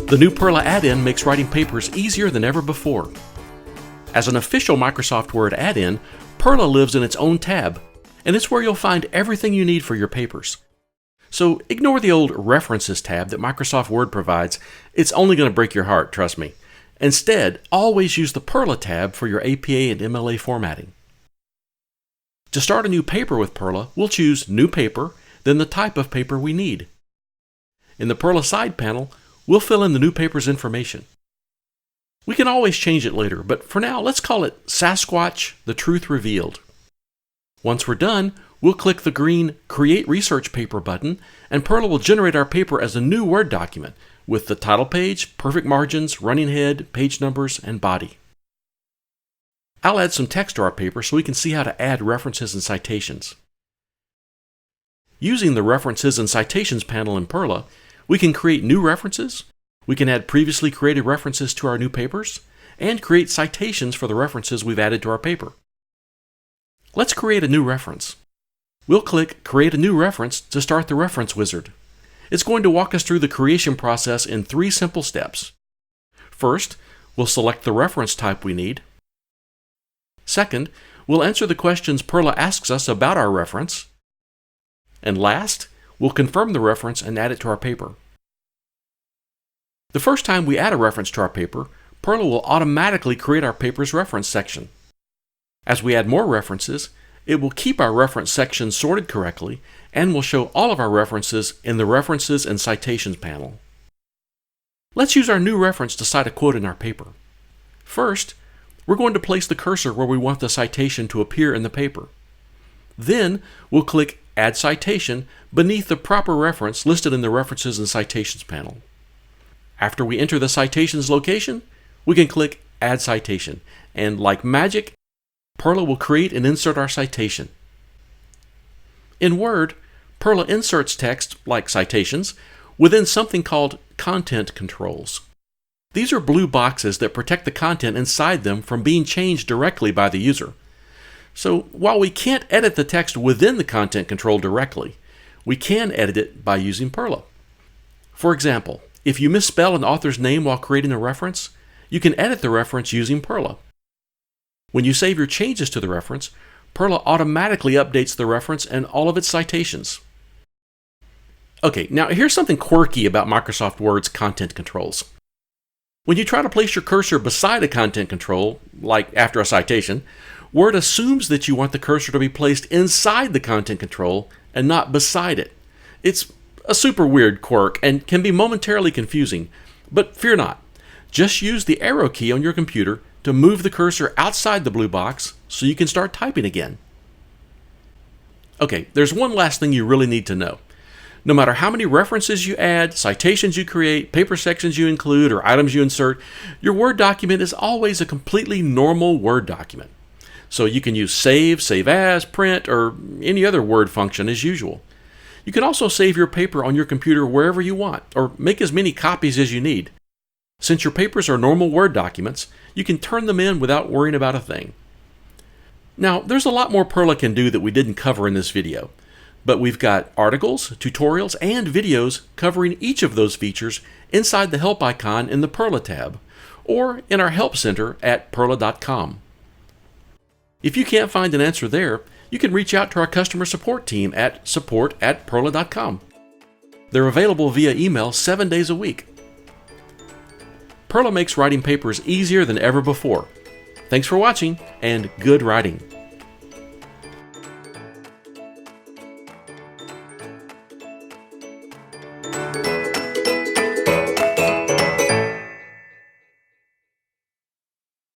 The new PERRLA add-in makes writing papers easier than ever before. As an official Microsoft Word add-in, PERRLA lives in its own tab, and it's where you'll find everything you need for your papers. So ignore the old References tab that Microsoft Word provides. It's only going to break your heart, trust me. Instead, always use the PERRLA tab for your APA and MLA formatting. To start a new paper with PERRLA, we'll choose New Paper, then the type of paper we need. In the PERRLA side panel, we'll fill in the new paper's information. We can always change it later, but for now, let's call it Sasquatch, the Truth Revealed. Once we're done, we'll click the green Create Research Paper button, and PERRLA will generate our paper as a new Word document with the title page, perfect margins, running head, page numbers, and body. I'll add some text to our paper so we can see how to add references and citations. Using the References and Citations panel in PERRLA, we can create new references, we can add previously created references to our new papers, and create citations for the references we've added to our paper. Let's create a new reference. We'll click Create a New Reference to start the reference wizard. It's going to walk us through the creation process in 3 simple steps. First, we'll select the reference type we need. Second, we'll answer the questions PERRLA asks us about our reference. And last, we'll confirm the reference and add it to our paper. The first time we add a reference to our paper, PERRLA will automatically create our paper's reference section. As we add more references, it will keep our reference section sorted correctly and will show all of our references in the References and Citations panel. Let's use our new reference to cite a quote in our paper. First, we're going to place the cursor where we want the citation to appear in the paper. Then, we'll click Add Citation beneath the proper reference listed in the References and Citations panel. After we enter the citation's location, we can click Add Citation, and like magic, PERRLA will create and insert our citation. In Word, PERRLA inserts text, like citations, within something called content controls. These are blue boxes that protect the content inside them from being changed directly by the user. So while we can't edit the text within the content control directly, we can edit it by using PERRLA. For example, if you misspell an author's name while creating a reference, you can edit the reference using PERRLA. When you save your changes to the reference, PERRLA automatically updates the reference and all of its citations. Okay, now here's something quirky about Microsoft Word's content controls. When you try to place your cursor beside a content control, like after a citation, Word assumes that you want the cursor to be placed inside the content control and not beside it. It's a super weird quirk and can be momentarily confusing, but fear not. Just use the arrow key on your computer to move the cursor outside the blue box so you can start typing again. Okay, there's one last thing you really need to know. No matter how many references you add, citations you create, paper sections you include, or items you insert, your Word document is always a completely normal Word document. So you can use Save, Save As, Print, or any other Word function as usual. You can also save your paper on your computer wherever you want, or make as many copies as you need. Since your papers are normal Word documents, you can turn them in without worrying about a thing. Now, there's a lot more PERRLA can do that we didn't cover in this video, but we've got articles, tutorials, and videos covering each of those features inside the Help icon in the PERRLA tab, or in our Help Center at PERRLA.com. If you can't find an answer there, you can reach out to our customer support team at support@PERRLA.com. They're available via email 7 days a week. PERRLA makes writing papers easier than ever before. Thanks for watching, and good writing!